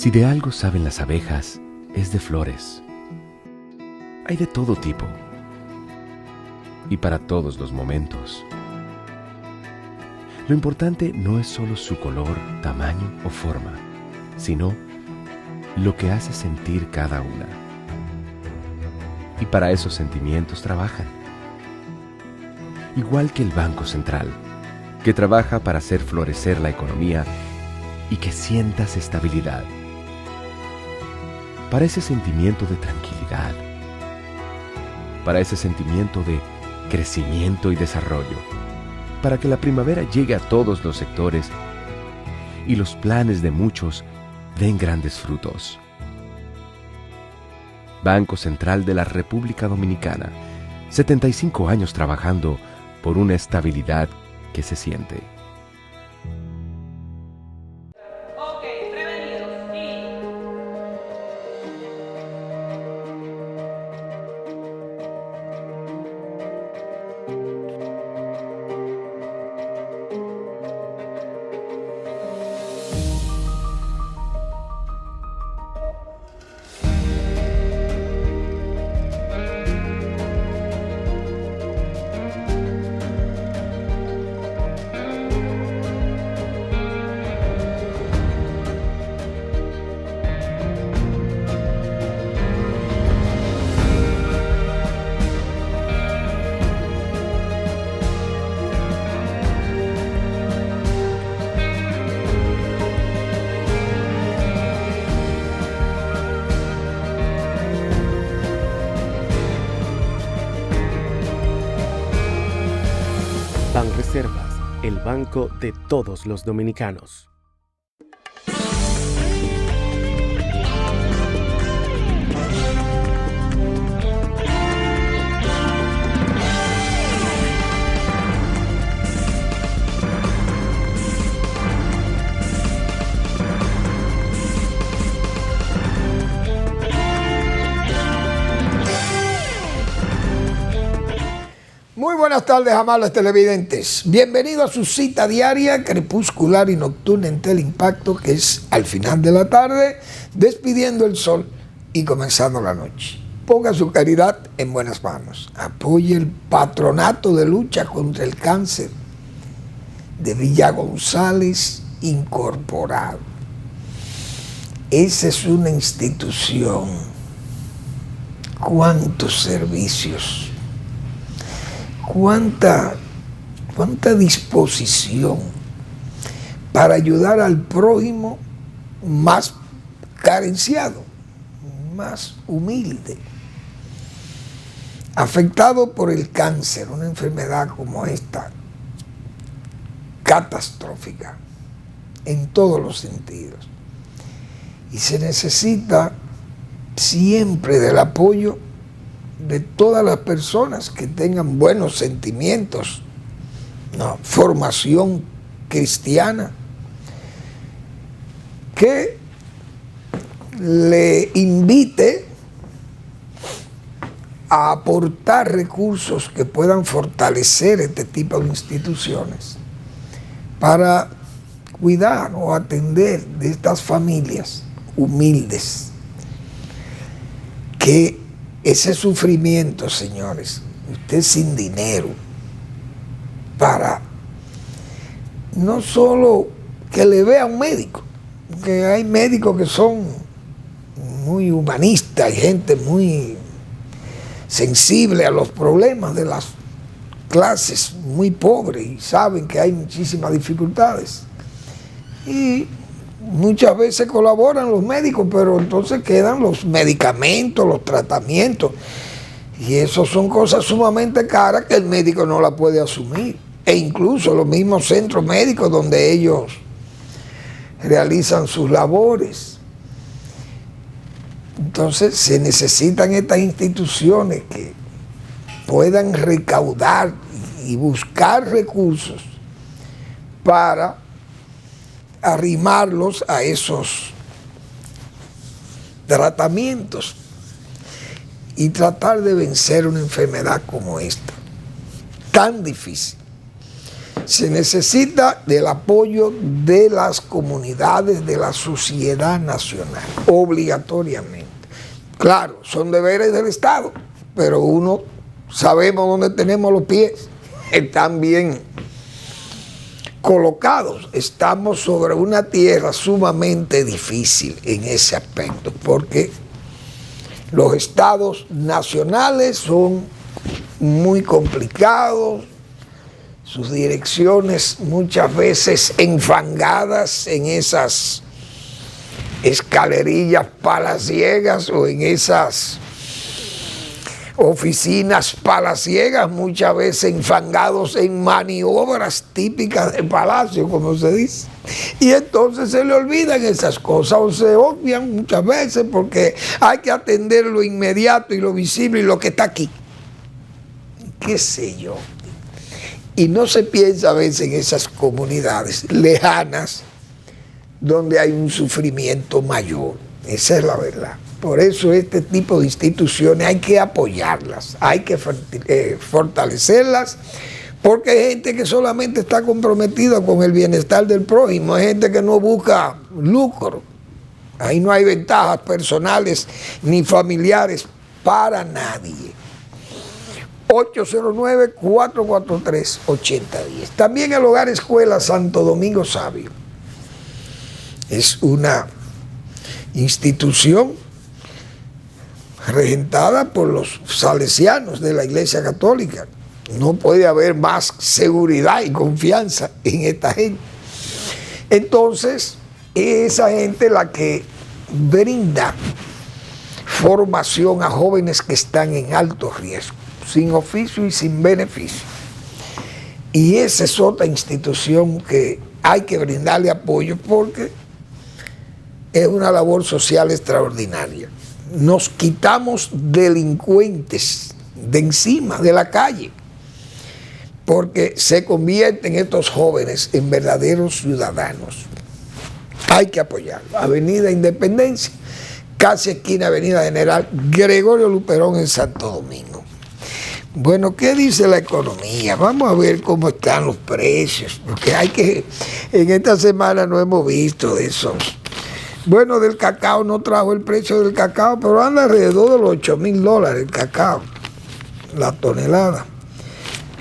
Si de algo saben las abejas, es de flores. Hay de todo tipo y para todos los momentos. Lo importante no es solo su color, tamaño o forma, sino lo que hace sentir cada una. Y para esos sentimientos trabajan. Igual que el Banco Central, que trabaja para hacer florecer la economía y que sientas estabilidad. Para ese sentimiento de tranquilidad. Para ese sentimiento de crecimiento y desarrollo. Para que la primavera llegue a todos los sectores y los planes de muchos den grandes frutos. Banco Central de la República Dominicana, 75 años trabajando por una estabilidad que se siente. Banreservas, el banco de todos los dominicanos. Muy buenas tardes, amables televidentes. Bienvenido a su cita diaria, crepuscular y nocturna en Teleimpacto, que es al final de la tarde, despidiendo el sol y comenzando la noche. Ponga su caridad en buenas manos. Apoye el patronato de lucha contra el cáncer de Villa González Incorporado. Esa es una institución. ¿Cuántos servicios? ¿Cuánta disposición para ayudar al prójimo más carenciado, más humilde, afectado por el cáncer, una enfermedad como esta, catastrófica en todos los sentidos? Y se necesita siempre del apoyo de todas las personas que tengan buenos sentimientos, una formación cristiana, que le invite a aportar recursos que puedan fortalecer este tipo de instituciones para cuidar o atender de estas familias humildes que ese sufrimiento, señores, usted sin dinero, para no solo que le vea un médico, porque hay médicos que son muy humanistas, hay gente muy sensible a los problemas de las clases muy pobres y saben que hay muchísimas dificultades. Y muchas veces colaboran los médicos, pero entonces quedan los medicamentos, los tratamientos. Y eso son cosas sumamente caras que el médico no la puede asumir. E incluso los mismos centros médicos donde ellos realizan sus labores. Entonces se necesitan estas instituciones que puedan recaudar y buscar recursos para arrimarlos a esos tratamientos y tratar de vencer una enfermedad como esta, tan difícil. Se necesita del apoyo de las comunidades, de la sociedad nacional, obligatoriamente. Claro, son deberes del Estado, pero uno sabemos dónde tenemos los pies, están bien colocados. Estamos sobre una tierra sumamente difícil en ese aspecto, porque los estados nacionales son muy complicados, sus direcciones muchas veces enfangadas en esas escalerillas palaciegas o en esas oficinas palaciegas, muchas veces enfangados en maniobras típicas del palacio, como se dice. Y entonces se le olvidan esas cosas o se obvian muchas veces porque hay que atender lo inmediato y lo visible y lo que está aquí. ¿Qué sé yo? Y no se piensa a veces en esas comunidades lejanas donde hay un sufrimiento mayor. Esa es la verdad. Por eso este tipo de instituciones hay que apoyarlas, hay que fortalecerlas, porque hay gente que solamente está comprometida con el bienestar del prójimo, hay gente que no busca lucro. Ahí no hay ventajas personales ni familiares para nadie. 809-443-8010. También el Hogar Escuela Santo Domingo Sabio es una institución regentada por los salesianos de la Iglesia Católica. No puede haber más seguridad y confianza en esta gente. Entonces, esa gente la que brinda formación a jóvenes que están en alto riesgo, sin oficio y sin beneficio. Y esa es otra institución que hay que brindarle apoyo porque es una labor social extraordinaria. Nos quitamos delincuentes de encima, de la calle, porque se convierten estos jóvenes en verdaderos ciudadanos. Hay que apoyarlo. Avenida Independencia, casi esquina Avenida General Gregorio Luperón en Santo Domingo. Bueno, ¿qué dice la economía? Vamos a ver cómo están los precios, porque en esta semana no hemos visto eso. Bueno, del cacao no trajo el precio del cacao, pero anda alrededor de los $8,000 el cacao, la tonelada.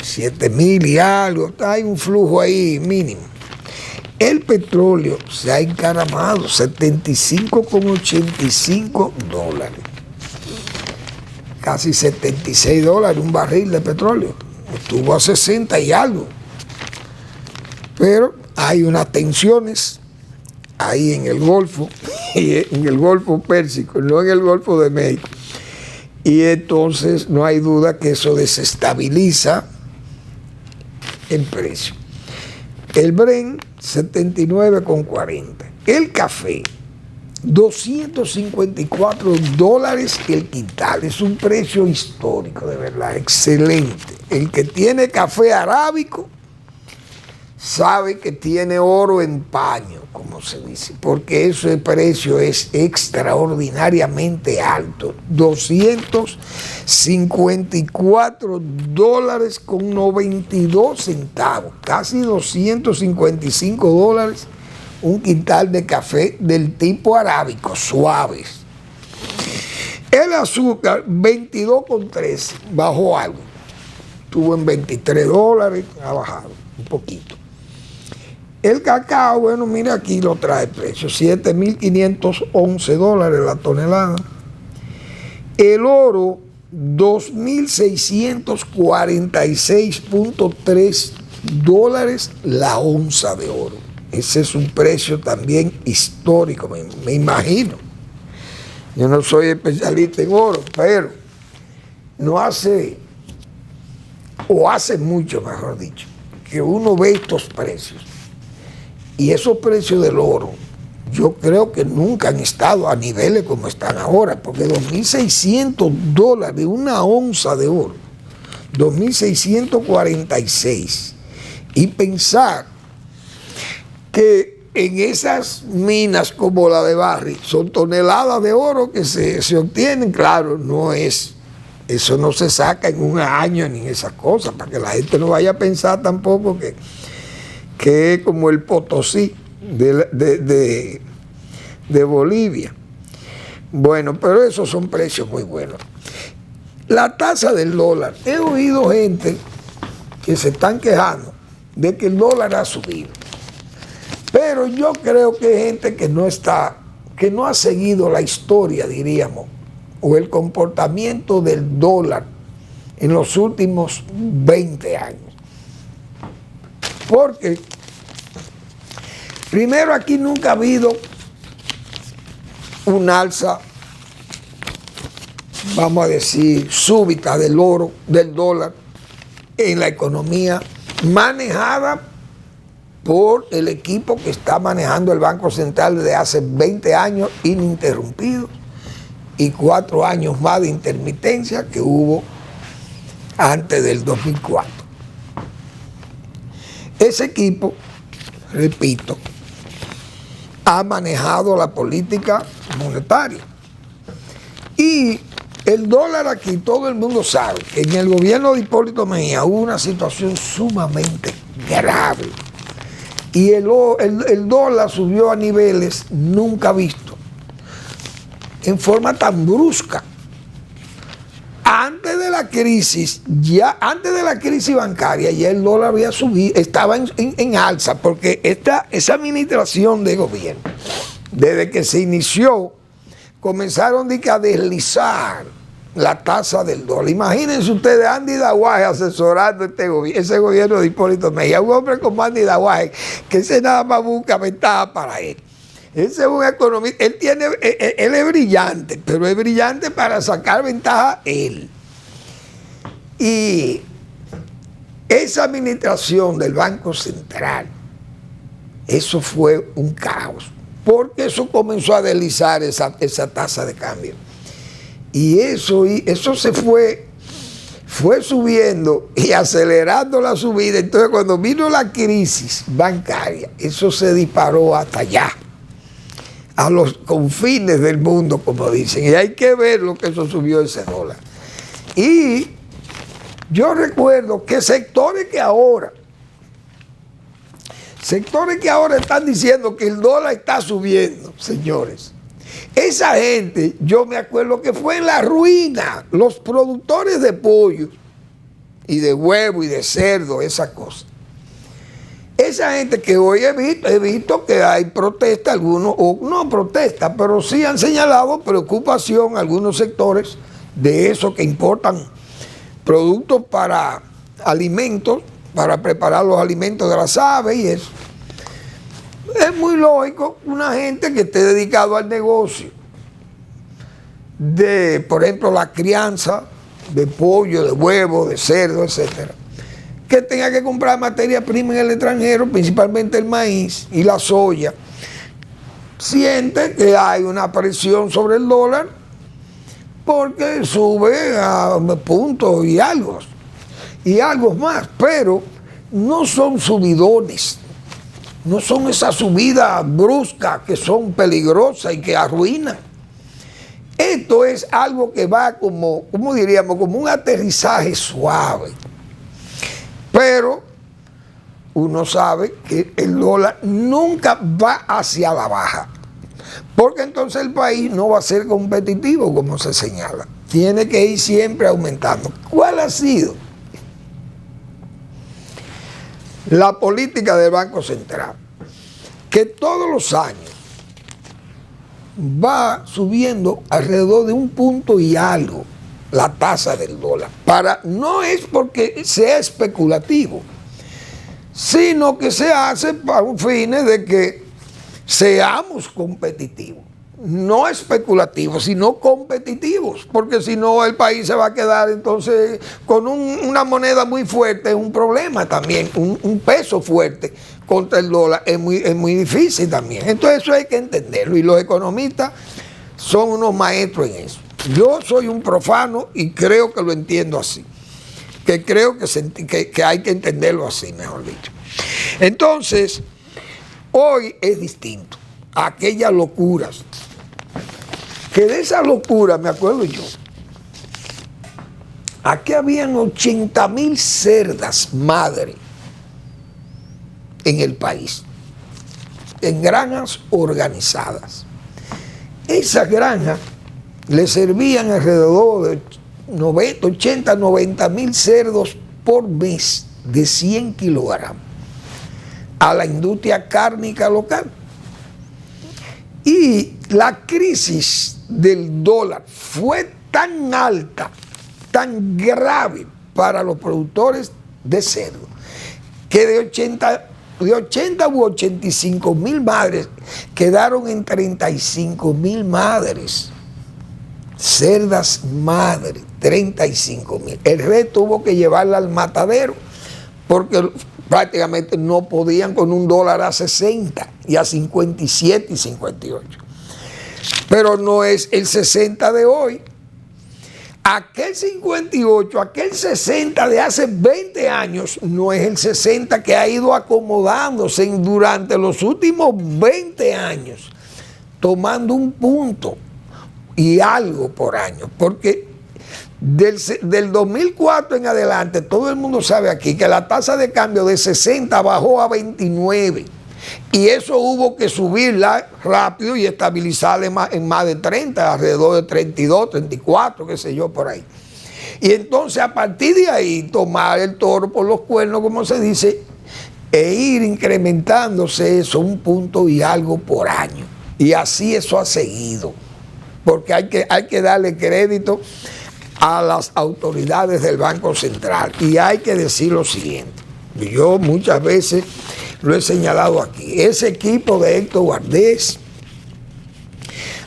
7,000 y algo, hay un flujo ahí mínimo. El petróleo se ha encaramado, $75,85. Casi $76 un barril de petróleo. Estuvo a 60 y algo. Pero hay unas tensiones ahí en el Golfo, en el Golfo Pérsico, no en el Golfo de México. Y entonces no hay duda que eso desestabiliza el precio. El Brent, 79,40. El café, $254 el quintal. Es un precio histórico, de verdad, excelente. El que tiene café arábico sabe que tiene oro en paño, como se dice, porque ese precio es extraordinariamente alto. $254,92, casi $255 un quintal de café del tipo arábico, suaves. El azúcar, 22,13, bajó algo. Estuvo en $23, ha bajado un poquito. El cacao, bueno, mira aquí lo trae el precio, $7,511 la tonelada. El oro, $2,646,3 la onza de oro. Ese es un precio también histórico, me imagino. Yo no soy especialista en oro, pero no hace, o hace mucho, mejor dicho, que uno ve estos precios. Y esos precios del oro, yo creo que nunca han estado a niveles como están ahora, porque $2,600 una onza de oro, 2,646. Y pensar que en esas minas como la de Barry son toneladas de oro que se obtienen, claro, no es, eso no se saca en un año ni esas cosas, para que la gente no vaya a pensar tampoco que que es como el Potosí de Bolivia. Bueno, pero esos son precios muy buenos. La tasa del dólar, he oído gente que se están quejando de que el dólar ha subido, pero yo creo que hay gente que no ha seguido la historia, diríamos, o el comportamiento del dólar en los últimos 20 años. Porque primero, aquí nunca ha habido un alza, vamos a decir, súbita del dólar en la economía manejada por el equipo que está manejando el Banco Central desde hace 20 años ininterrumpidos y 4 años más de intermitencia que hubo antes del 2004. Ese equipo, repito, ha manejado la política monetaria. Y el dólar aquí, todo el mundo sabe que en el gobierno de Hipólito Mejía hubo una situación sumamente grave. Y el dólar subió a niveles nunca vistos, en forma tan brusca. Antes de la crisis bancaria, ya el dólar había subido, estaba en alza, porque esa administración de gobierno, desde que se inició, comenzaron a deslizar la tasa del dólar. Imagínense ustedes a Andy Daguaje asesorando ese gobierno de Hipólito Mejía, un hombre como Andy Daguaje, que ese nada más busca ventaja para él. Ese es un economista, él es brillante, pero es brillante para sacar ventaja él. Y esa administración del Banco Central, eso fue un caos, porque eso comenzó a deslizar esa tasa de cambio. Y eso se fue subiendo y acelerando la subida. Entonces, cuando vino la crisis bancaria, eso se disparó hasta allá, a los confines del mundo, como dicen. Y hay que ver lo que eso subió ese dólar. Y yo recuerdo que sectores que ahora están diciendo que el dólar está subiendo, señores. Esa gente, yo me acuerdo que fue en la ruina. Los productores de pollo y de huevo y de cerdo, esas cosas. Esa gente que hoy he visto que hay protesta, algunos, o no protesta, pero sí han señalado preocupación algunos sectores de esos que importan productos para alimentos, para preparar los alimentos de las aves y eso. Es muy lógico una gente que esté dedicado al negocio de, por ejemplo, la crianza de pollo, de huevo, de cerdo, etcétera, que tenga que comprar materia prima en el extranjero, principalmente el maíz y la soya. Siente que hay una presión sobre el dólar porque sube a puntos y algo más, pero no son subidones, no son esas subidas bruscas que son peligrosas y que arruinan. Esto es algo que va como diríamos, como un aterrizaje suave. Pero uno sabe que el dólar nunca va hacia la baja, porque entonces el país no va a ser competitivo, como se señala. Tiene que ir siempre aumentando. ¿Cuál ha sido la política del Banco Central? Que todos los años va subiendo alrededor de 1 punto y algo la tasa del dólar. No es porque sea especulativo, sino que se hace para un fin de que seamos competitivos. No especulativos, sino competitivos, porque si no el país se va a quedar entonces con una moneda muy fuerte, es un problema también, un peso fuerte contra el dólar es muy difícil también. Entonces eso hay que entenderlo y los economistas son unos maestros en eso. Yo soy un profano y creo que lo entiendo así, que creo que hay que entenderlo así, mejor dicho. Entonces, hoy es distinto a aquellas locuras, que de esa locura me acuerdo yo. Aquí habían 80,000 cerdas madre en el país, en granjas organizadas. Esas granjas le servían alrededor de 80, 90 mil cerdos por mes de 100 kilogramos a la industria cárnica local. Y la crisis del dólar fue tan alta, tan grave para los productores de cerdo, que de 80 u 85 mil madres quedaron en 35 mil madres, cerdas madres, 35 mil. El resto tuvo que llevarla al matadero porque prácticamente no podían con un dólar a 60 y a 57 y 58. Pero no es el 60 de hoy. Aquel 58, aquel 60 de hace 20 años no es el 60 que ha ido acomodándose durante los últimos 20 años, tomando un punto y algo por año, porque del 2004 en adelante, todo el mundo sabe aquí que la tasa de cambio de 60 bajó a 29 y eso hubo que subirla rápido y estabilizarla en más de 30, alrededor de 32, 34, qué sé yo, por ahí. Y entonces a partir de ahí tomar el toro por los cuernos, como se dice, e ir incrementándose eso un punto y algo por año. Y así eso ha seguido, porque hay que darle crédito a las autoridades del Banco Central. Y hay que decir lo siguiente, yo muchas veces lo he señalado aquí, ese equipo de Héctor Valdés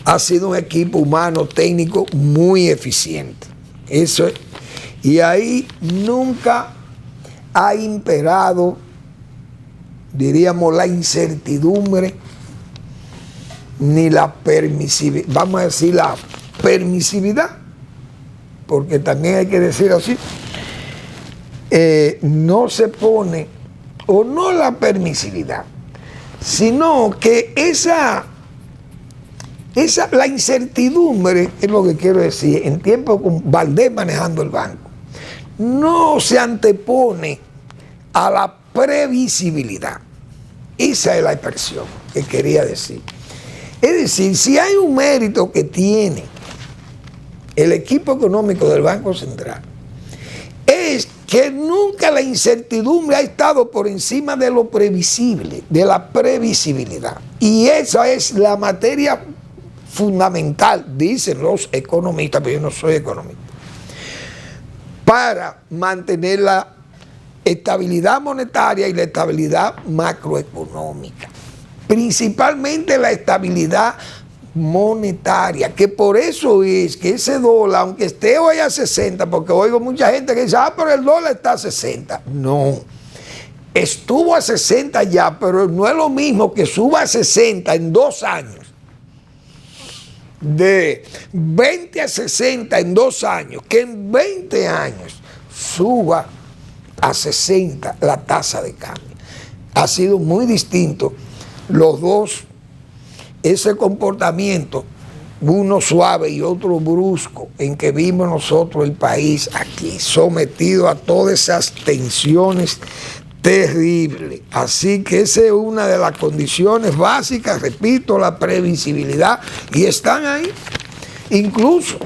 ha sido un equipo humano técnico muy eficiente. Eso es, y ahí nunca ha imperado, diríamos, la incertidumbre ni la permisividad, vamos a decir la permisividad, porque también hay que decir así, no se pone, o no la permisividad, sino que la incertidumbre, es lo que quiero decir, en tiempo con Valdés manejando el banco, no se antepone a la previsibilidad. Esa es la expresión que quería decir. Es decir, si hay un mérito que tiene el equipo económico del Banco Central, es que nunca la incertidumbre ha estado por encima de lo previsible, de la previsibilidad. Y esa es la materia fundamental, dicen los economistas, pero yo no soy economista, para mantener la estabilidad monetaria y la estabilidad macroeconómica. Principalmente la estabilidad monetaria, que por eso es que ese dólar, aunque esté hoy a 60, porque oigo mucha gente que dice, pero el dólar está a 60. No, estuvo a 60 ya, pero no es lo mismo que suba a 60 en 2 años, de 20 a 60 en 2 años, que en 20 años suba a 60 la tasa de cambio. Ha sido muy distinto los dos, ese comportamiento, uno suave y otro brusco, en que vimos nosotros el país aquí sometido a todas esas tensiones terribles. Así que esa es una de las condiciones básicas, repito, la previsibilidad, y están ahí. Incluso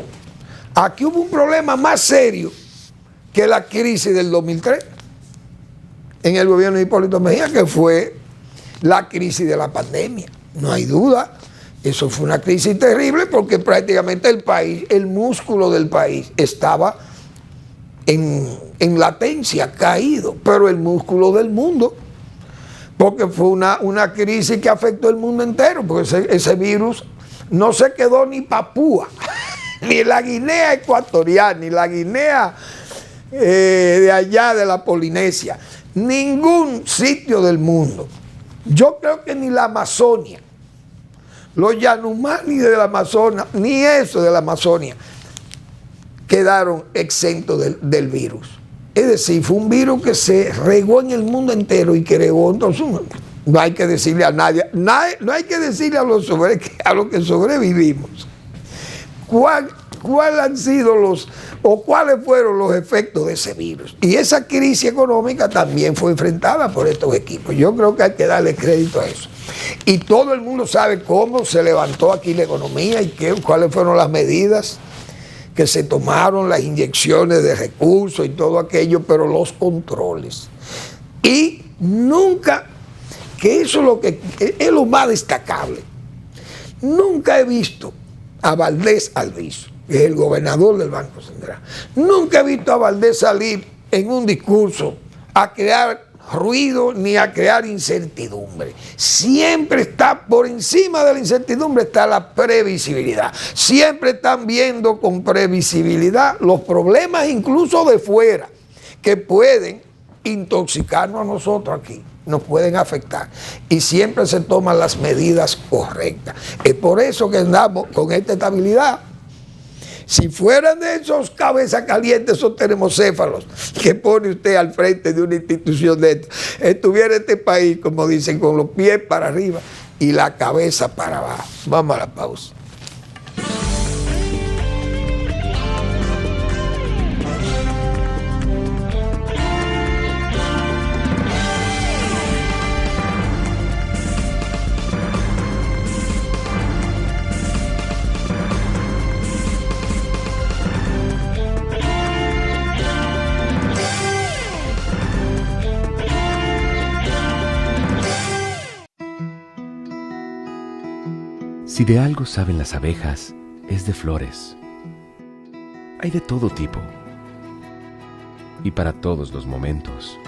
aquí hubo un problema más serio que la crisis del 2003 en el gobierno de Hipólito Mejía, que fue la crisis de la pandemia. No hay duda, eso fue una crisis terrible porque prácticamente el país, el músculo del país estaba en latencia, caído, pero el músculo del mundo, porque fue una crisis que afectó el mundo entero, porque ese virus no se quedó ni Papúa, ni la Guinea Ecuatorial, ni la Guinea de allá de la Polinesia, ningún sitio del mundo. Yo creo que ni la Amazonia, los Yanomami del Amazonas, ni eso de la Amazonia, quedaron exentos del virus. Es decir, fue un virus que se regó en el mundo entero y creó, entonces no hay que decirle a nadie, no hay que decirle a los que sobrevivimos cuáles han sido cuáles fueron los efectos de ese virus. Y esa crisis económica también fue enfrentada por estos equipos. Yo creo que hay que darle crédito a eso. Y todo el mundo sabe cómo se levantó aquí la economía y cuáles fueron las medidas que se tomaron, las inyecciones de recursos y todo aquello, pero los controles. Y nunca, que eso es lo que es lo más destacable, nunca he visto a Valdés Alviso, que es el gobernador del Banco Central, nunca he visto a Valdés salir en un discurso a crear ruido ni a crear incertidumbre. Siempre está por encima de la incertidumbre, está la previsibilidad. Siempre están viendo con previsibilidad los problemas incluso de fuera que pueden intoxicarnos a nosotros aquí, nos pueden afectar, y siempre se toman las medidas correctas. Es por eso que andamos con esta estabilidad. Si fueran de esos cabezas calientes, esos termocéfalos que pone usted al frente de una institución de esta, estuviera este país, como dicen, con los pies para arriba y la cabeza para abajo. Vamos a la pausa. Si de algo saben las abejas, es de flores. Hay de todo tipo y para todos los momentos.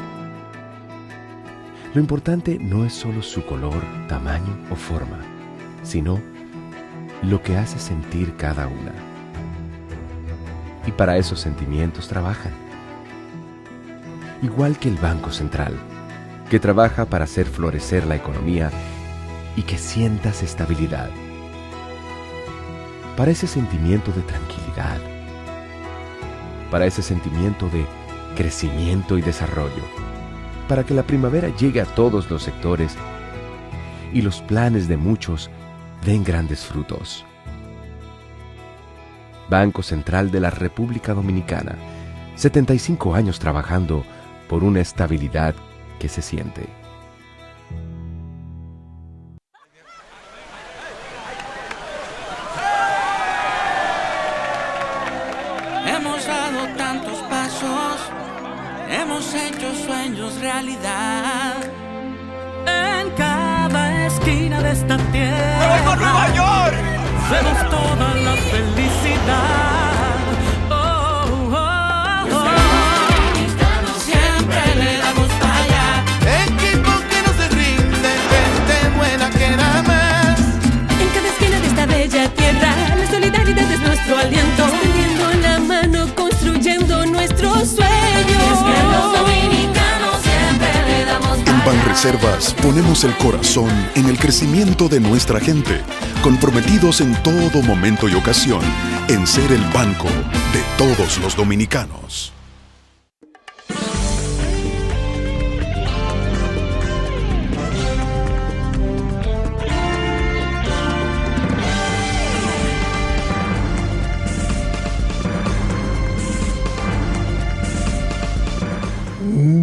Lo importante no es solo su color, tamaño o forma, sino lo que hace sentir cada una. Y para esos sentimientos trabajan. Igual que el Banco Central, que trabaja para hacer florecer la economía y que sientas estabilidad. Para ese sentimiento de tranquilidad, para ese sentimiento de crecimiento y desarrollo, para que la primavera llegue a todos los sectores y los planes de muchos den grandes frutos. Banco Central de la República Dominicana, 75 años trabajando por una estabilidad que se siente. Hemos dado tantos pasos, hemos hecho sueños realidad. En cada esquina de esta tierra, ¡Nueva Nueva York! vemos toda la felicidad. Oh, oh, oh. Siempre le damos para allá. Equipo que no se rinde, gente buena que nada más. En cada esquina de esta bella tierra, la solidaridad es nuestro aliento. Tendiendo la mano, construyendo nuestros sueños. Que los dominicanos siempre le damos para En Banreservas ponemos el corazón en el crecimiento de nuestra gente, comprometidos en todo momento y ocasión en ser el banco de todos los dominicanos.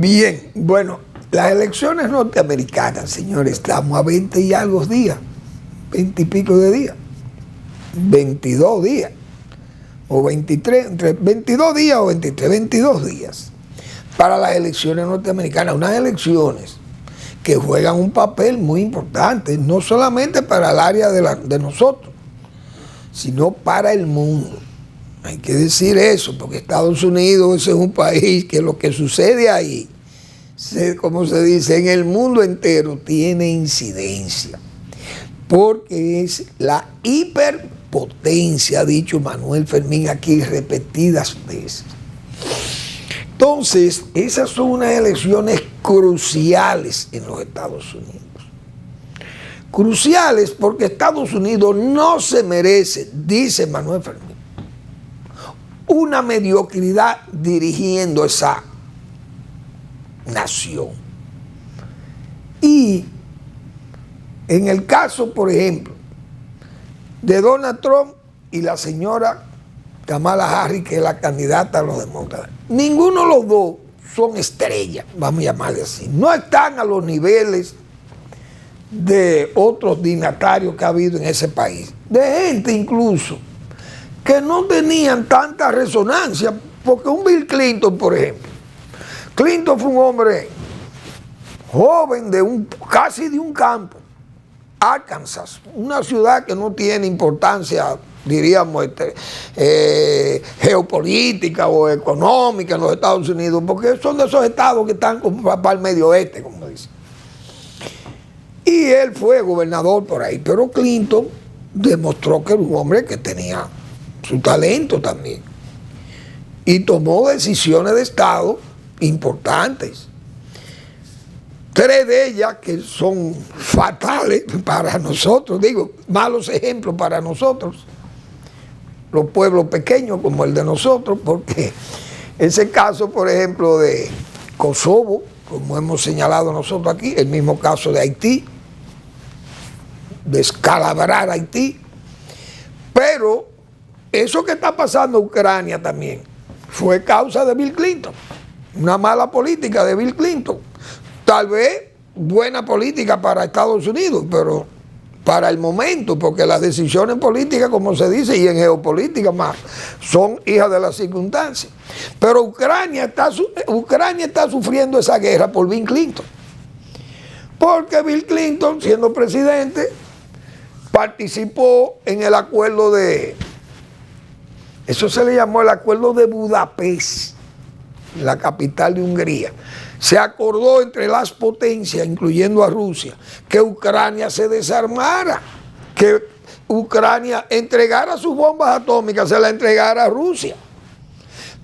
Bien, bueno, las elecciones norteamericanas, señores, estamos a 20 y algo días, 20 y pico de días, 22 días, o 23, entre 22 días o 23, 22 días para las elecciones norteamericanas, unas elecciones que juegan un papel muy importante, no solamente para el área de nosotros, sino para el mundo. Hay que decir eso, porque Estados Unidos es un país que lo que sucede ahí, como se dice, en el mundo entero tiene incidencia, porque es la hiperpotencia, ha dicho Manuel Fermín aquí repetidas veces. Entonces, esas son unas elecciones cruciales en los Estados Unidos. Cruciales porque Estados Unidos no se merece, dice Manuel Fermín, una mediocridad dirigiendo esa nación. Y en el caso, por ejemplo, de Donald Trump y la señora Kamala Harris, que es la candidata a los demócratas. Ninguno de los dos son estrellas, vamos a llamarle así. No están a los niveles de otros dignatarios que ha habido en ese país. De gente incluso que no tenían tanta resonancia, porque un Bill Clinton, por ejemplo. Clinton fue un hombre joven, casi de un campo, Arkansas, una ciudad que no tiene importancia, diríamos, geopolítica o económica en los Estados Unidos, porque son de esos estados que están como para el medio oeste, como dicen. Y él fue gobernador por ahí, pero Clinton demostró que era un hombre que tenía su talento también. Y tomó decisiones de Estado importantes. 3 de ellas que son fatales para nosotros, digo, malos ejemplos para nosotros, los pueblos pequeños como el de nosotros, porque ese caso, por ejemplo, de Kosovo, como hemos señalado nosotros aquí, el mismo caso de Haití, descalabrar Haití, pero eso que está pasando en Ucrania también fue causa de Bill Clinton, una mala política de Bill Clinton. Tal vez buena política para Estados Unidos, pero para el momento, porque las decisiones políticas, como se dice, y en geopolítica más, son hijas de las circunstancias. Pero Ucrania está sufriendo esa guerra por Bill Clinton. Porque Bill Clinton, siendo presidente, participó en el acuerdo eso se le llamó el acuerdo de Budapest, la capital de Hungría. Se acordó entre las potencias, incluyendo a Rusia, que Ucrania se desarmara, que Ucrania entregara sus bombas atómicas, se las entregara a Rusia,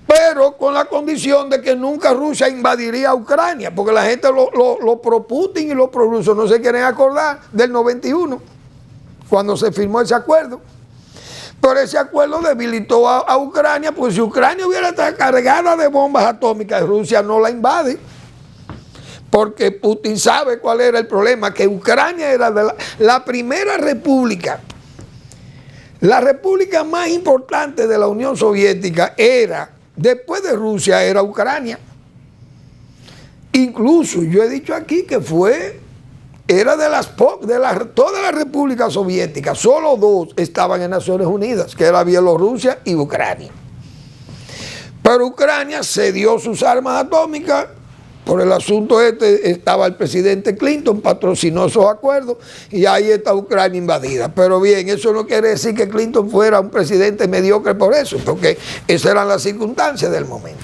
pero con la condición de que nunca Rusia invadiría a Ucrania, porque la gente, lo pro-Putin y los pro-rusos no se quieren acordar del 91, cuando se firmó ese acuerdo. Pero ese acuerdo debilitó a Ucrania, pues si Ucrania hubiera estado cargada de bombas atómicas, Rusia no la invade. Porque Putin sabe cuál era el problema, que Ucrania era la primera república. La república más importante de la Unión Soviética era, después de Rusia, era Ucrania. Incluso yo he dicho aquí que era de toda la república soviética, solo 2 estaban en Naciones Unidas, que era Bielorrusia y Ucrania. Pero Ucrania cedió sus armas atómicas. Por el asunto estaba el presidente Clinton, patrocinó esos acuerdos y ahí está Ucrania invadida. Pero bien, eso no quiere decir que Clinton fuera un presidente mediocre por eso, porque esas eran las circunstancias del momento.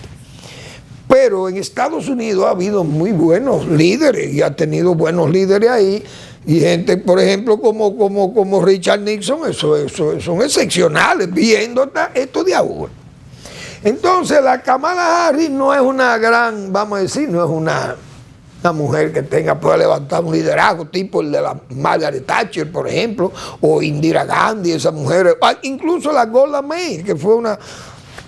Pero en Estados Unidos ha habido muy buenos líderes y ha tenido buenos líderes ahí. Y gente, por ejemplo, como Richard Nixon, eso son excepcionales, viendo esto de ahora. Entonces, la Kamala Harris no es una gran, vamos a decir, no es una mujer que pueda levantar un liderazgo tipo el de la Margaret Thatcher, por ejemplo, o Indira Gandhi, esas mujeres, incluso la Golda Meir, que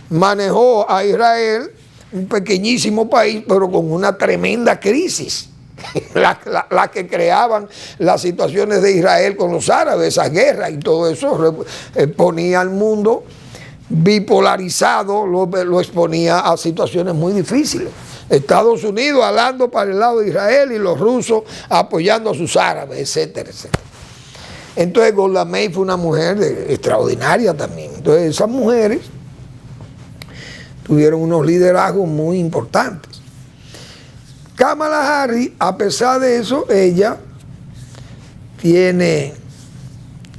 manejó a Israel, un pequeñísimo país, pero con una tremenda crisis. La que creaban las situaciones de Israel con los árabes, esas guerras y todo eso, ponía al mundo bipolarizado, lo exponía a situaciones muy difíciles. Estados Unidos hablando para el lado de Israel y los rusos apoyando a sus árabes, etcétera, etcétera. Entonces Golda Meir fue una mujer extraordinaria también. Entonces esas mujeres tuvieron unos liderazgos muy importantes. Kamala Harris, a pesar de eso, ella tiene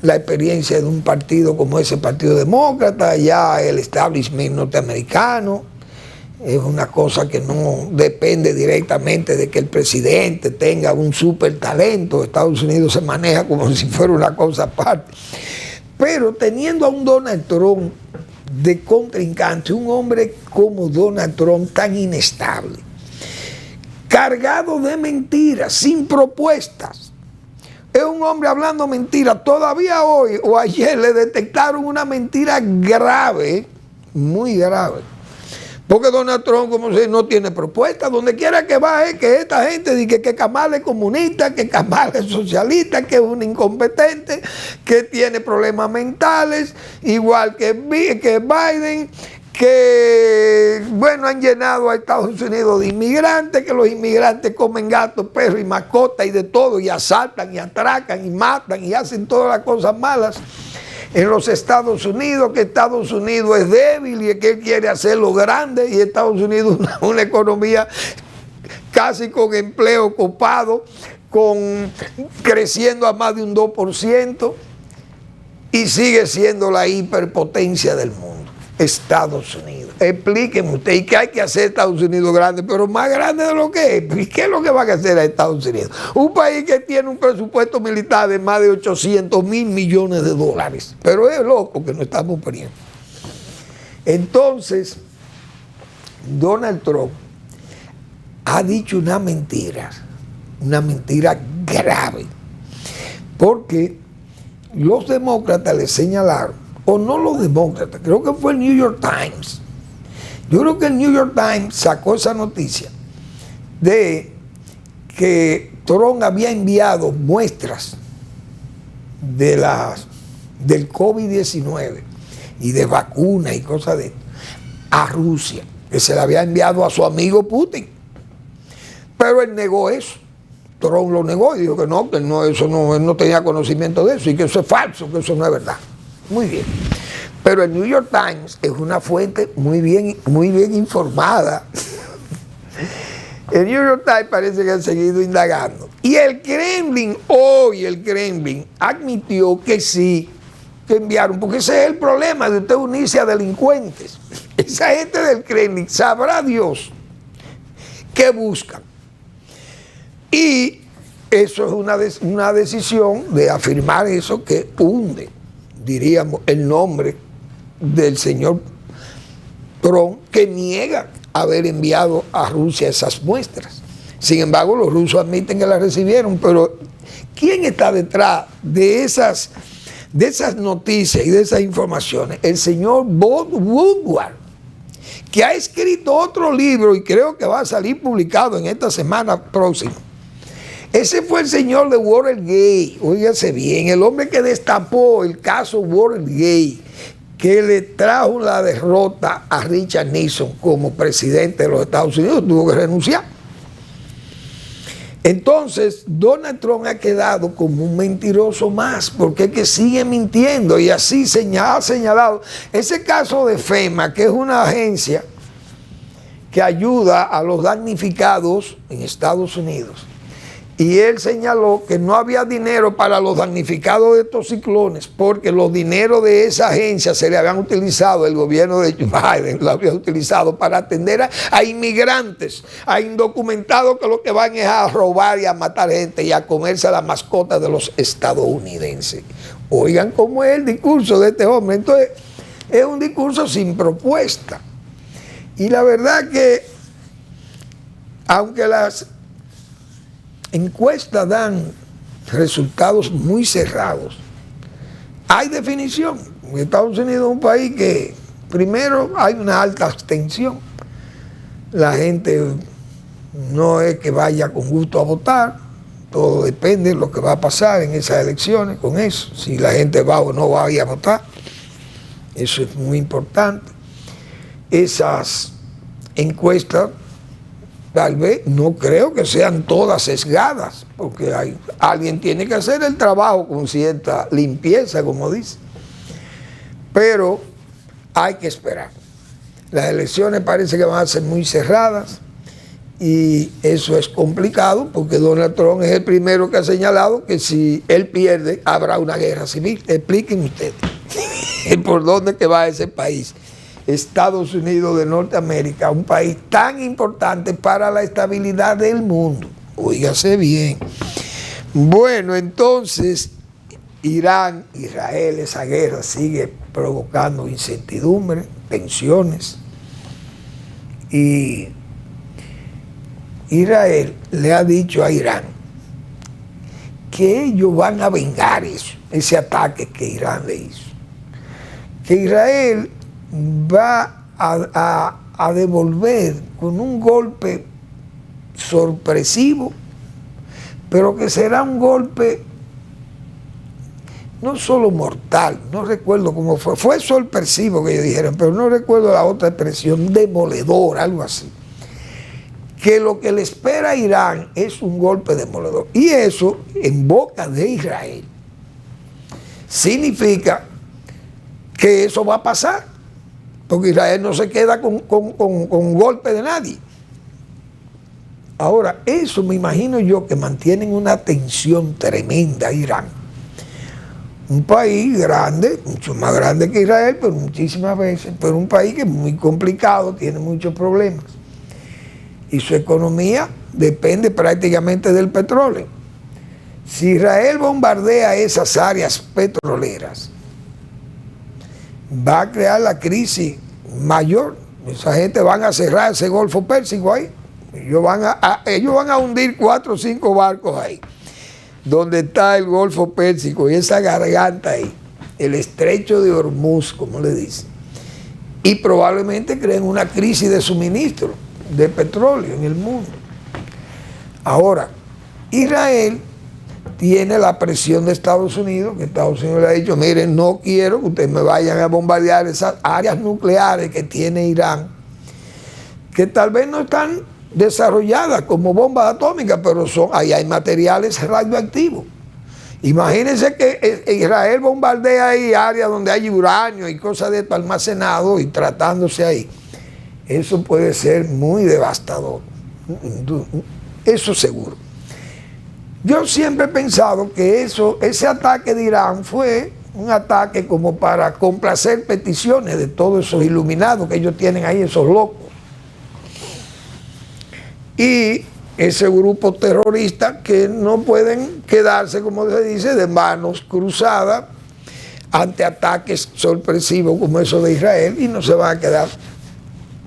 la experiencia de un partido como ese Partido Demócrata, ya el establishment norteamericano, es una cosa que no depende directamente de que el presidente tenga un súper talento. Estados Unidos se maneja como si fuera una cosa aparte. Pero teniendo a un Donald Trump de contrincante, un hombre como Donald Trump tan inestable, cargado de mentiras, sin propuestas, es un hombre hablando mentiras. Todavía hoy o ayer le detectaron una mentira grave, muy grave, Porque Donald Trump, como se no tiene propuesta, donde quiera que va es que esta gente dice que Kamala es comunista, que Kamala es socialista, que es un incompetente, que tiene problemas mentales, igual que Biden, que, bueno, han llenado a Estados Unidos de inmigrantes, que los inmigrantes comen gatos, perros y mascotas y de todo, y asaltan y atracan y matan y hacen todas las cosas malas en los Estados Unidos, que Estados Unidos es débil y que él quiere hacerlo grande, y Estados Unidos una economía casi con empleo copado, creciendo a más de un 2%, y sigue siendo la hiperpotencia del mundo, Estados Unidos. Explíqueme usted, ¿y qué hay que hacer Estados Unidos grande? Pero más grande de lo que es. ¿Y qué es lo que va a hacer a Estados Unidos? Un país que tiene un presupuesto militar de más de 800,000 millones de dólares. Pero es loco que no estamos poniendo. Entonces, Donald Trump ha dicho una mentira grave, porque los demócratas le señalaron, o no los demócratas, creo que fue el New York Times. Yo creo que el New York Times sacó esa noticia de que Trump había enviado muestras del COVID-19 y de vacunas y cosas de esto a Rusia, que se le había enviado a su amigo Putin. Pero él negó eso. Trump lo negó y dijo que no, él no tenía conocimiento de eso y que eso es falso, que eso no es verdad. Muy bien. Pero el New York Times es una fuente muy bien informada. El New York Times parece que ha seguido indagando. Y el Kremlin admitió que sí, que enviaron, porque ese es el problema de usted unirse a delincuentes. Esa gente del Kremlin, sabrá Dios qué buscan. Y eso es una decisión de afirmar eso que hunde, diríamos, el nombre del señor Trump, que niega haber enviado a Rusia esas muestras. Sin embargo, los rusos admiten que las recibieron, pero ¿quién está detrás de esas noticias y de esas informaciones? El señor Bob Woodward, que ha escrito otro libro y creo que va a salir publicado en esta semana próxima. Ese fue el señor de Watergate, óigase bien, el hombre que destapó el caso Watergate, que le trajo la derrota a Richard Nixon como presidente de los Estados Unidos, tuvo que renunciar. Entonces, Donald Trump ha quedado como un mentiroso más, porque es que sigue mintiendo, y así ha señalado ese caso de FEMA, que es una agencia que ayuda a los damnificados en Estados Unidos. Y él señaló que no había dinero para los damnificados de estos ciclones, porque los dineros de esa agencia se le habían utilizado, el gobierno de Biden lo había utilizado para atender a inmigrantes, a indocumentados que lo que van es a robar y a matar gente y a comerse a las mascotas de los estadounidenses. Oigan cómo es el discurso de este hombre. Entonces, es un discurso sin propuesta. Y la verdad que, aunque las encuestas dan resultados muy cerrados, hay definición. Estados Unidos es un país que, primero, hay una alta abstención. La gente no es que vaya con gusto a votar, todo depende de lo que va a pasar en esas elecciones con eso, si la gente va o no va a ir a votar. Eso es muy importante. Esas encuestas, tal vez, no creo que sean todas sesgadas, porque alguien tiene que hacer el trabajo con cierta limpieza, como dice. Pero hay que esperar. Las elecciones parece que van a ser muy cerradas y eso es complicado, porque Donald Trump es el primero que ha señalado que si él pierde, habrá una guerra civil. Explíquenme ustedes por dónde que va ese país. Estados Unidos de Norteamérica, un país tan importante para la estabilidad del mundo. Óigase bien. Bueno, entonces, Irán, Israel, esa guerra sigue provocando incertidumbre, tensiones. Y Israel le ha dicho a Irán que ellos van a vengar eso, ese ataque que Irán le hizo. Que Israel va a a devolver con un golpe sorpresivo, pero que será un golpe no solo mortal, no recuerdo cómo fue sorpresivo que ellos dijeron, pero no recuerdo la otra expresión, demoledor, algo así. Que lo que le espera a Irán es un golpe demoledor. Y eso, en boca de Israel, significa que eso va a pasar, porque Israel no se queda con golpe de nadie. Ahora, eso me imagino yo que mantienen una tensión tremenda Irán. Un país grande, mucho más grande que Israel, pero muchísimas veces, pero un país que es muy complicado, tiene muchos problemas. Y su economía depende prácticamente del petróleo. Si Israel bombardea esas áreas petroleras, va a crear la crisis mayor. Esa gente van a cerrar ese Golfo Pérsico ahí. Ellos van a hundir 4 o 5 barcos ahí, donde está el Golfo Pérsico y esa garganta ahí, el estrecho de Hormuz, como le dicen. Y probablemente creen una crisis de suministro de petróleo en el mundo. Ahora, Israel tiene la presión de Estados Unidos, que Estados Unidos le ha dicho, miren, no quiero que ustedes me vayan a bombardear esas áreas nucleares que tiene Irán, que tal vez no están desarrolladas como bombas atómicas, pero ahí hay materiales radioactivos. Imagínense que Israel bombardea ahí áreas donde hay uranio y cosas de esto almacenado y tratándose ahí. Eso puede ser muy devastador. Eso seguro. Yo siempre he pensado que ese ataque de Irán fue un ataque como para complacer peticiones de todos esos iluminados que ellos tienen ahí, esos locos. Y ese grupo terrorista que no pueden quedarse, como se dice, de manos cruzadas ante ataques sorpresivos como eso de Israel, y no se van a quedar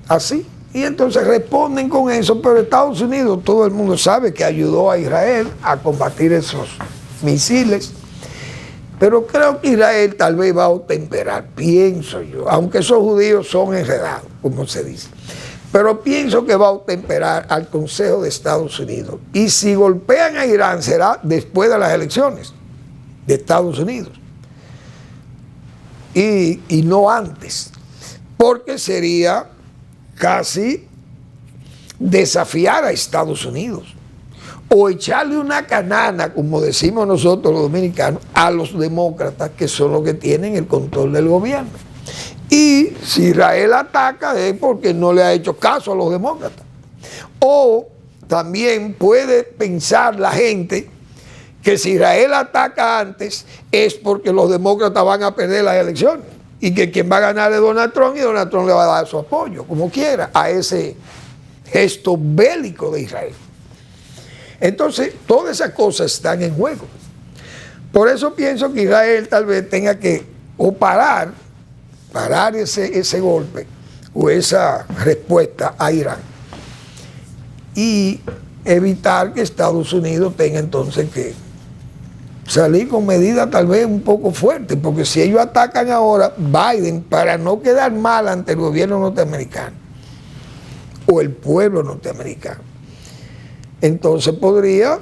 así. Y entonces responden con eso, pero Estados Unidos, todo el mundo sabe que ayudó a Israel a combatir esos misiles. Pero creo que Israel tal vez va a temperar, pienso yo, aunque esos judíos son enredados, como se dice. Pero pienso que va a temperar al Consejo de Estados Unidos. Y si golpean a Irán será después de las elecciones de Estados Unidos. Y no antes. Porque sería casi desafiar a Estados Unidos. O echarle una canana, como decimos nosotros los dominicanos, a los demócratas, que son los que tienen el control del gobierno. Y si Israel ataca es porque no le ha hecho caso a los demócratas. O también puede pensar la gente que si Israel ataca antes es porque los demócratas van a perder las elecciones y que quien va a ganar es Donald Trump y Donald Trump le va a dar su apoyo, como quiera, a ese gesto bélico de Israel. Entonces, todas esas cosas están en juego. Por eso pienso que Israel tal vez tenga que o parar ese golpe o esa respuesta a Irán y evitar que Estados Unidos tenga entonces que salir con medidas tal vez un poco fuertes, porque si ellos atacan ahora Biden, para no quedar mal ante el gobierno norteamericano o el pueblo norteamericano, entonces podría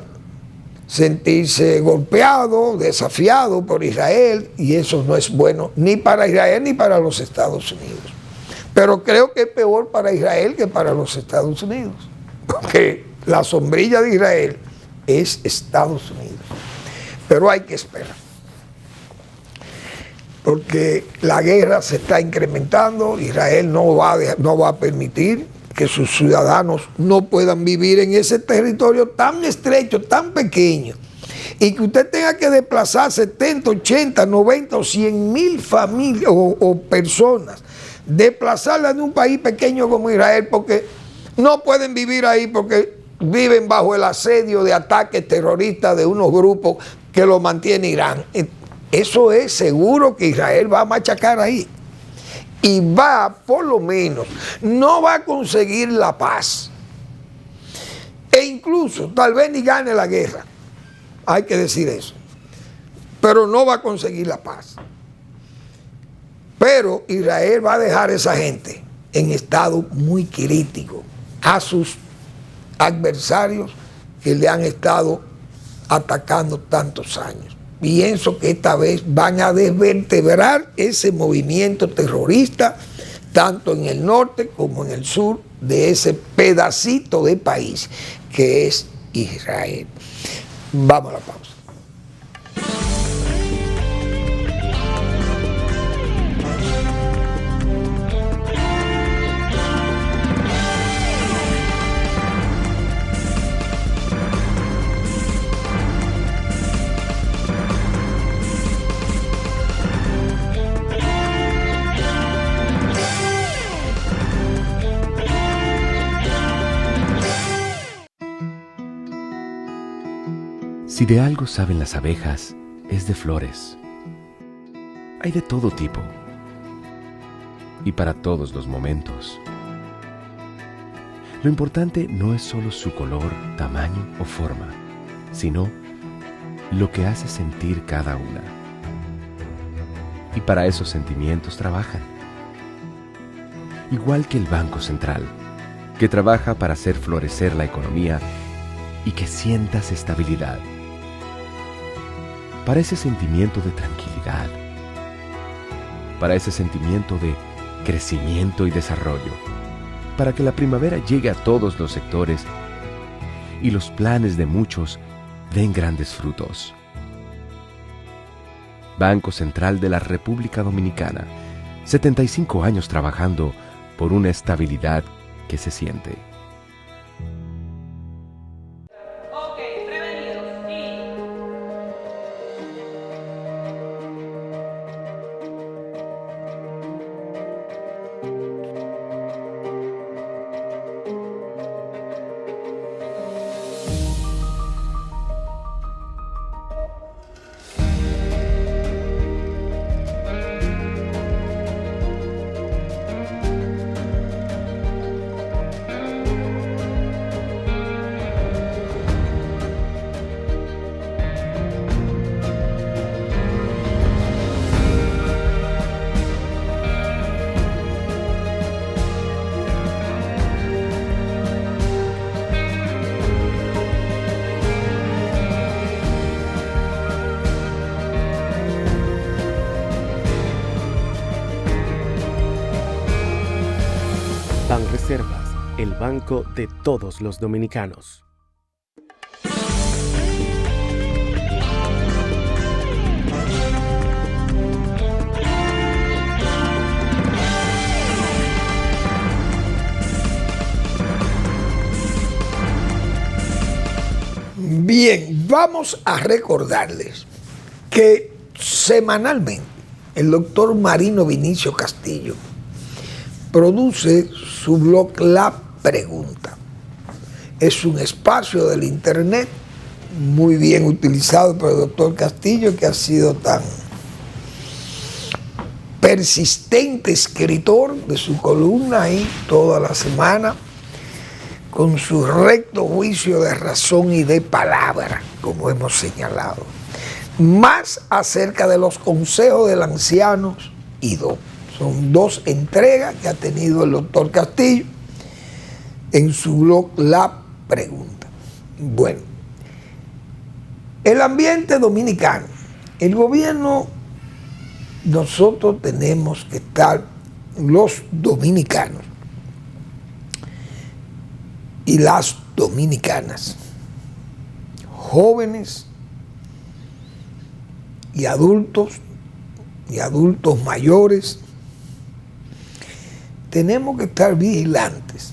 sentirse golpeado, desafiado por Israel, y eso no es bueno ni para Israel ni para los Estados Unidos. Pero creo que es peor para Israel que para los Estados Unidos, porque la sombrilla de Israel es Estados Unidos. Pero hay que esperar, porque la guerra se está incrementando. Israel no va a permitir que sus ciudadanos no puedan vivir en ese territorio tan estrecho, tan pequeño, y que usted tenga que desplazar 70, 80, 90 o 100 mil familias o personas, desplazarlas de un país pequeño como Israel, porque no pueden vivir ahí, porque viven bajo el asedio de ataques terroristas de unos grupos que lo mantiene Irán. Eso es seguro que Israel va a machacar ahí. Y va, por lo menos, no va a conseguir la paz. E incluso, tal vez ni gane la guerra. Hay que decir eso. Pero no va a conseguir la paz. Pero Israel va a dejar a esa gente en estado muy crítico a sus adversarios que le han estado atacando tantos años. Pienso que esta vez van a desvertebrar ese movimiento terrorista tanto en el norte como en el sur de ese pedacito de país que es Israel. Vamos a la pausa. Si de algo saben las abejas, es de flores. Hay de todo tipo y para todos los momentos. Lo importante no es solo su color, tamaño o forma, sino lo que hace sentir cada una. Y para esos sentimientos trabajan. Igual que el Banco Central, que trabaja para hacer florecer la economía y que sientas estabilidad. Para ese sentimiento de tranquilidad, para ese sentimiento de crecimiento y desarrollo, para que la primavera llegue a todos los sectores y los planes de muchos den grandes frutos. Banco Central de la República Dominicana, 75 años trabajando por una estabilidad que se siente. Banreservas, el banco de todos los dominicanos. Bien, vamos a recordarles que semanalmente el doctor Marino Vinicio Castillo produce su blog La Pregunta. Es un espacio del internet muy bien utilizado por el doctor Castillo, que ha sido tan persistente escritor de su columna ahí toda la semana, con su recto juicio de razón y de palabra, como hemos señalado. Más acerca de los consejos del anciano Ido. Son 2 entregas que ha tenido el doctor Castillo en su blog La Pregunta. Bueno, el ambiente dominicano, el gobierno, nosotros tenemos que estar, los dominicanos y las dominicanas, jóvenes y adultos mayores, tenemos que estar vigilantes,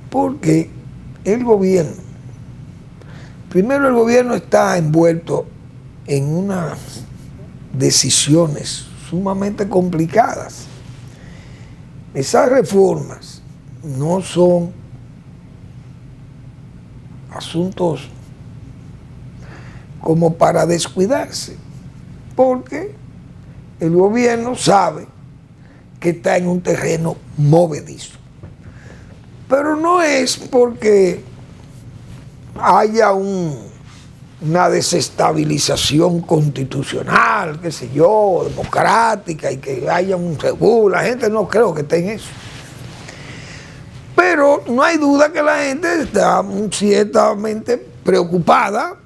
porque el gobierno, primero el gobierno está envuelto en unas decisiones sumamente complicadas. Esas reformas no son asuntos como para descuidarse, porque el gobierno sabe que está en un terreno movedizo. Pero no es porque haya una desestabilización constitucional, qué sé yo, democrática, y que haya un revuelo. La gente no creo que esté en eso. Pero no hay duda que la gente está ciertamente preocupada.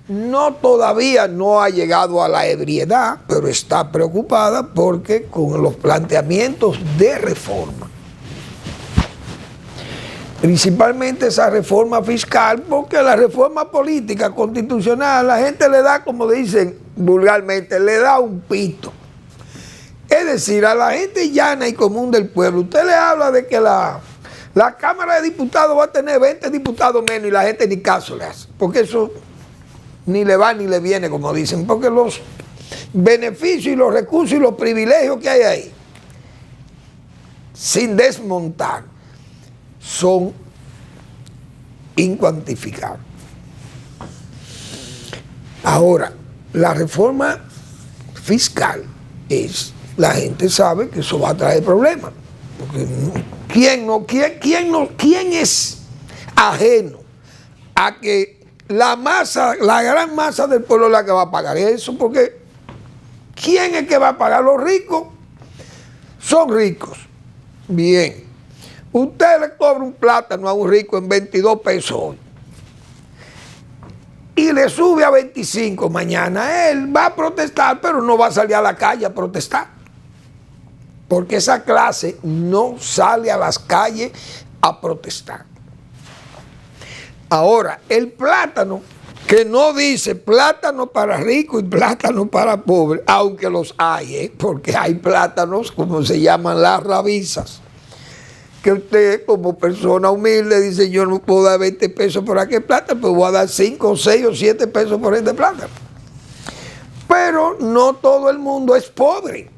No, todavía no ha llegado a la ebriedad, pero está preocupada porque con los planteamientos de reforma, principalmente esa reforma fiscal, porque la reforma política, constitucional, la gente le da, como dicen vulgarmente, le da un pito. Es decir, a la gente llana y común del pueblo, usted le habla de que la Cámara de Diputados va a tener 20 diputados menos y la gente ni caso le hace, porque eso ni le va ni le viene, como dicen, porque los beneficios y los recursos y los privilegios que hay ahí, sin desmontar, son incuantificables. Ahora, la reforma fiscal la gente sabe que eso va a traer problemas, porque ¿quién es ajeno a que la gran masa del pueblo es la que va a pagar eso? Porque ¿quién es que va a pagar? Los ricos son ricos. Bien, usted le cobra un plátano a un rico en 22 pesos hoy y le sube a 25 mañana. Él va a protestar, pero no va a salir a la calle a protestar, porque esa clase no sale a las calles a protestar. Ahora, el plátano, que no dice plátano para rico y plátano para pobre, aunque los hay, porque hay plátanos, como se llaman las rabizas, que usted como persona humilde dice, yo no puedo dar 20 pesos por aquel plátano, pues voy a dar 5, 6 o 7 pesos por este plátano. Pero no todo el mundo es pobre,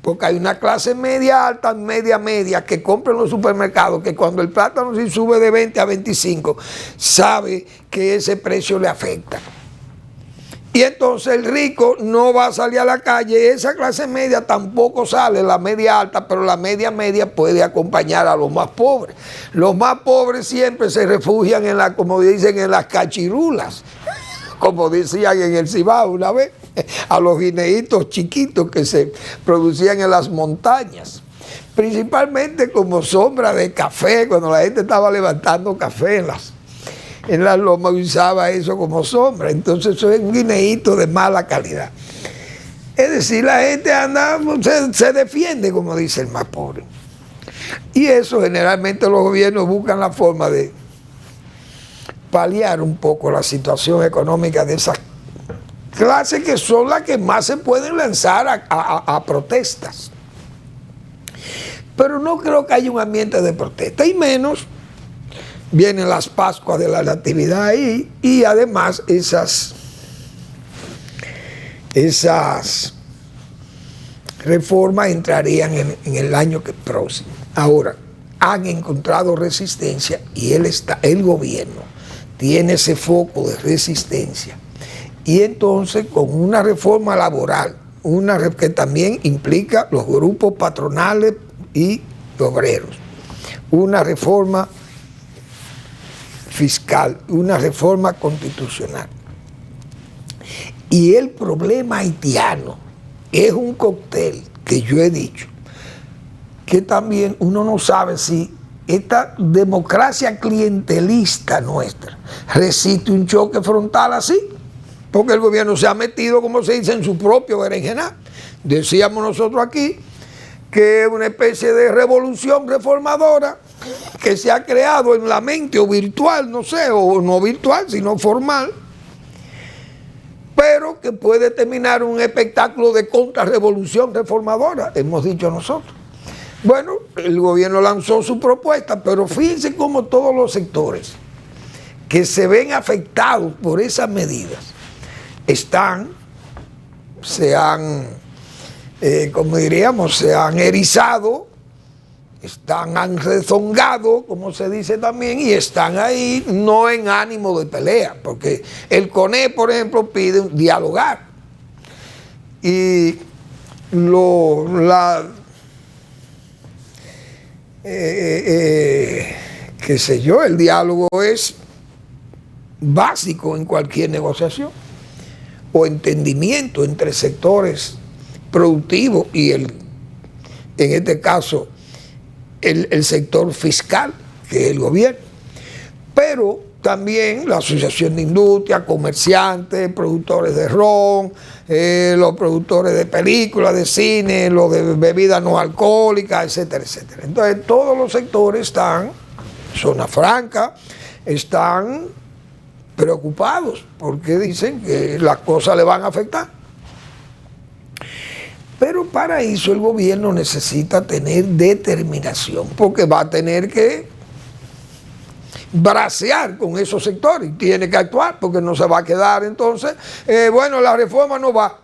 porque hay una clase media alta, media, que compra en los supermercados, que cuando el plátano se sube de 20 a 25, sabe que ese precio le afecta. Y entonces el rico no va a salir a la calle, esa clase media tampoco sale, la media alta, pero la media puede acompañar a los más pobres. Los más pobres siempre se refugian como dicen, en las cachirulas, como decían en el Cibao una vez, a los guineitos chiquitos que se producían en las montañas, principalmente como sombra de café, cuando la gente estaba levantando café en las lomas, usaba eso como sombra. Entonces eso es un guineíto de mala calidad. Es decir, la gente anda, se defiende, como dice el más pobre. Y eso generalmente los gobiernos buscan la forma de paliar un poco la situación económica de esas clases, que son las que más se pueden lanzar a protestas. Pero no creo que haya un ambiente de protesta, y menos vienen las Pascuas de la Natividad ahí, y además esas reformas entrarían en el año próximo. Ahora, han encontrado resistencia, y el gobierno tiene ese foco de resistencia. Y entonces con una reforma laboral, que también implica los grupos patronales y obreros, una reforma fiscal, una reforma constitucional. Y el problema haitiano es un cóctel que yo he dicho, que también uno no sabe si esta democracia clientelista nuestra resiste un choque frontal así, porque el gobierno se ha metido, como se dice, en su propio berenjenal. Decíamos nosotros aquí que es una especie de revolución reformadora que se ha creado en la mente, o virtual, no sé, o no virtual, sino formal, pero que puede terminar un espectáculo de contrarrevolución reformadora, hemos dicho nosotros. Bueno, el gobierno lanzó su propuesta, pero fíjense cómo todos los sectores que se ven afectados por esas medidas como diríamos, se han erizado, han rezongado, como se dice también, y están ahí no en ánimo de pelea, porque el CONE, por ejemplo, pide dialogar. Y qué sé yo, el diálogo es básico en cualquier negociación o entendimiento entre sectores productivos y en este caso el sector fiscal, que es el gobierno. Pero también la Asociación de Industria, comerciantes, productores de ron, los productores de películas, de cine, los de bebidas no alcohólicas, etcétera, etcétera. Entonces todos los sectores están, zona franca, están preocupados porque dicen que las cosas le van a afectar. Pero para eso el gobierno necesita tener determinación, porque va a tener que bracear con esos sectores, tiene que actuar, porque no se va a quedar entonces, bueno, la reforma no va,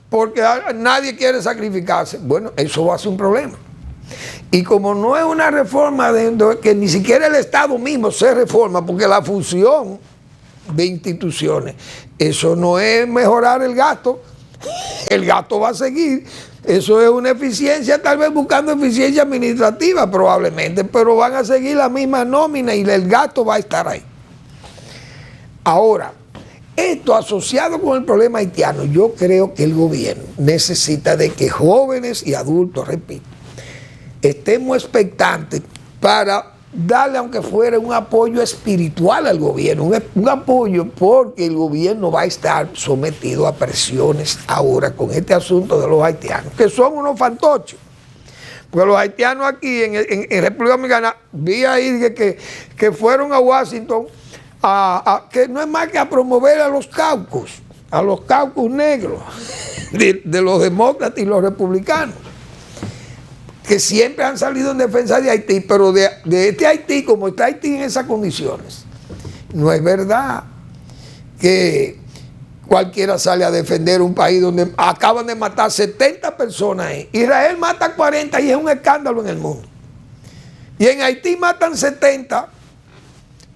porque nadie quiere sacrificarse. Bueno, eso va a ser un problema. Y como no es una reforma que ni siquiera el Estado mismo se reforma, porque la fusión de instituciones, eso no es mejorar el gasto va a seguir. Eso es una eficiencia, tal vez buscando eficiencia administrativa probablemente, pero van a seguir la misma nómina y el gasto va a estar ahí. Ahora, esto asociado con el problema haitiano, yo creo que el gobierno necesita de que jóvenes y adultos, repito, estemos expectantes para darle, aunque fuera un apoyo espiritual al gobierno, un apoyo, porque el gobierno va a estar sometido a presiones ahora con este asunto de los haitianos, que son unos fantoches. Porque los haitianos aquí en República Dominicana, vi ahí que fueron a Washington, que no es más que a promover a los caucus negros, de los demócratas y los republicanos, que siempre han salido en defensa de Haití, pero de este Haití, como está Haití en esas condiciones, no es verdad que cualquiera sale a defender un país donde acaban de matar 70 personas ahí. Israel mata 40 y es un escándalo en el mundo. Y en Haití matan 70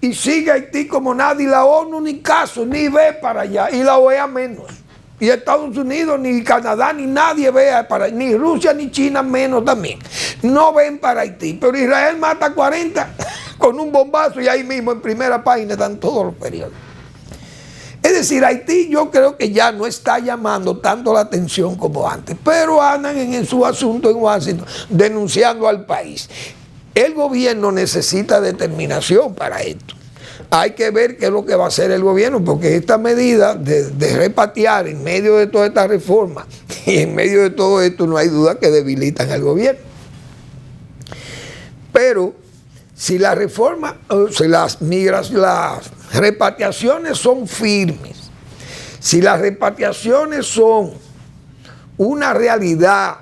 y sigue Haití como nada, y la ONU ni caso, ni ve para allá, y la OEA menos. Y Estados Unidos, ni Canadá, ni nadie vea para, ni Rusia, ni China menos también. No ven para Haití, pero Israel mata 40 con un bombazo y ahí mismo en primera página están todos los periódicos. Es decir, Haití yo creo que ya no está llamando tanto la atención como antes, pero andan en su asunto en Washington denunciando al país. El gobierno necesita determinación para esto. Hay que ver qué es lo que va a hacer el gobierno, porque esta medida de repatriar en medio de toda esta reforma y en medio de todo esto no hay duda que debilitan al gobierno. Pero si la reforma, si las repatriaciones son firmes, si las repatriaciones son una realidad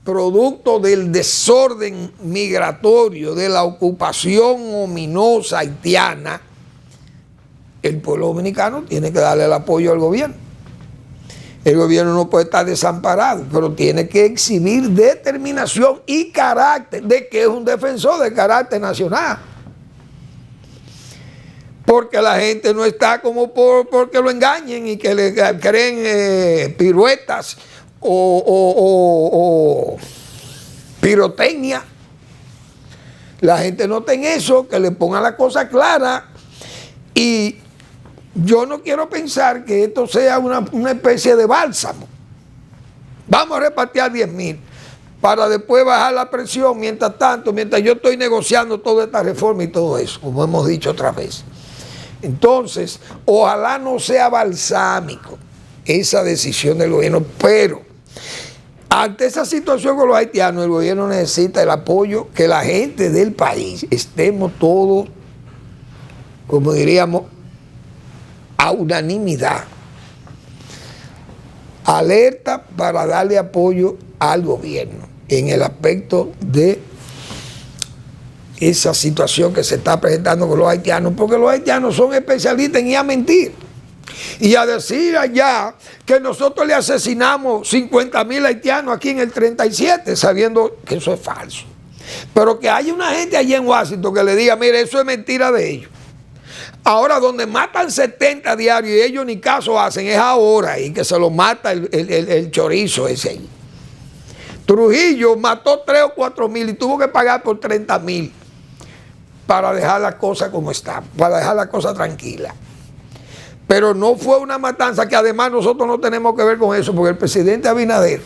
producto del desorden migratorio, de la ocupación ominosa haitiana, el pueblo dominicano tiene que darle el apoyo al gobierno. El gobierno no puede estar desamparado, pero tiene que exhibir determinación y carácter de que es un defensor del carácter nacional. Porque la gente no está como porque lo engañen y que le creen piruetas o pirotecnia. La gente no está en eso, que le pongan la cosa clara. Y yo no quiero pensar que esto sea una especie de bálsamo. Vamos a repartir 10,000 para después bajar la presión mientras tanto, mientras yo estoy negociando toda esta reforma y todo eso, como hemos dicho otra vez. Entonces, ojalá no sea balsámico esa decisión del gobierno, pero ante esa situación con los haitianos, el gobierno necesita el apoyo, que la gente del país estemos todos, como diríamos, a unanimidad, alerta para darle apoyo al gobierno en el aspecto de esa situación que se está presentando con los haitianos, porque los haitianos son especialistas en ir a mentir y a decir allá que nosotros le asesinamos 50,000 haitianos aquí en el 37, sabiendo que eso es falso. Pero que haya una gente allí en Washington que le diga, mire, eso es mentira de ellos. Ahora, donde matan 70 diarios y ellos ni caso hacen, es ahora, y que se lo mata el chorizo ese ahí. Trujillo mató 3 o 4,000 y tuvo que pagar por 30,000 para dejar la cosa como está, para dejar la cosa tranquila. Pero no fue una matanza, que además nosotros no tenemos que ver con eso, porque el presidente Abinader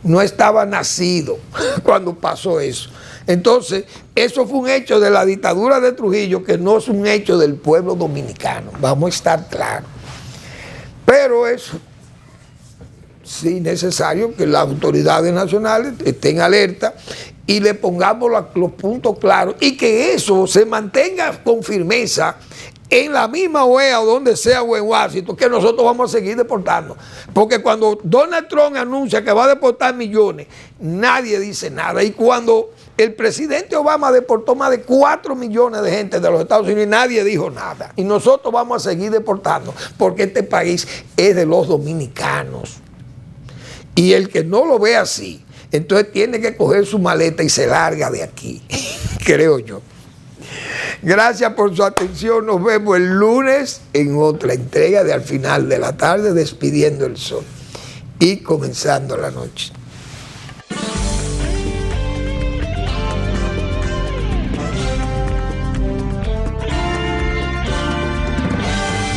no estaba nacido cuando pasó eso. Entonces, eso fue un hecho de la dictadura de Trujillo, que no es un hecho del pueblo dominicano, vamos a estar claros. Pero eso, sí, necesario que las autoridades nacionales estén alerta y le pongamos los puntos claros, y que eso se mantenga con firmeza en la misma OEA o donde sea, o en Washington, que nosotros vamos a seguir deportando. Porque cuando Donald Trump anuncia que va a deportar millones, nadie dice nada. Y cuando el presidente Obama deportó más de 4 millones de gente de los Estados Unidos, nadie dijo nada. Y nosotros vamos a seguir deportando, porque este país es de los dominicanos. Y el que no lo ve así, entonces tiene que coger su maleta y se larga de aquí, creo yo. Gracias por su atención. Nos vemos el lunes en otra entrega de Al Final de la Tarde, despidiendo el sol y comenzando la noche.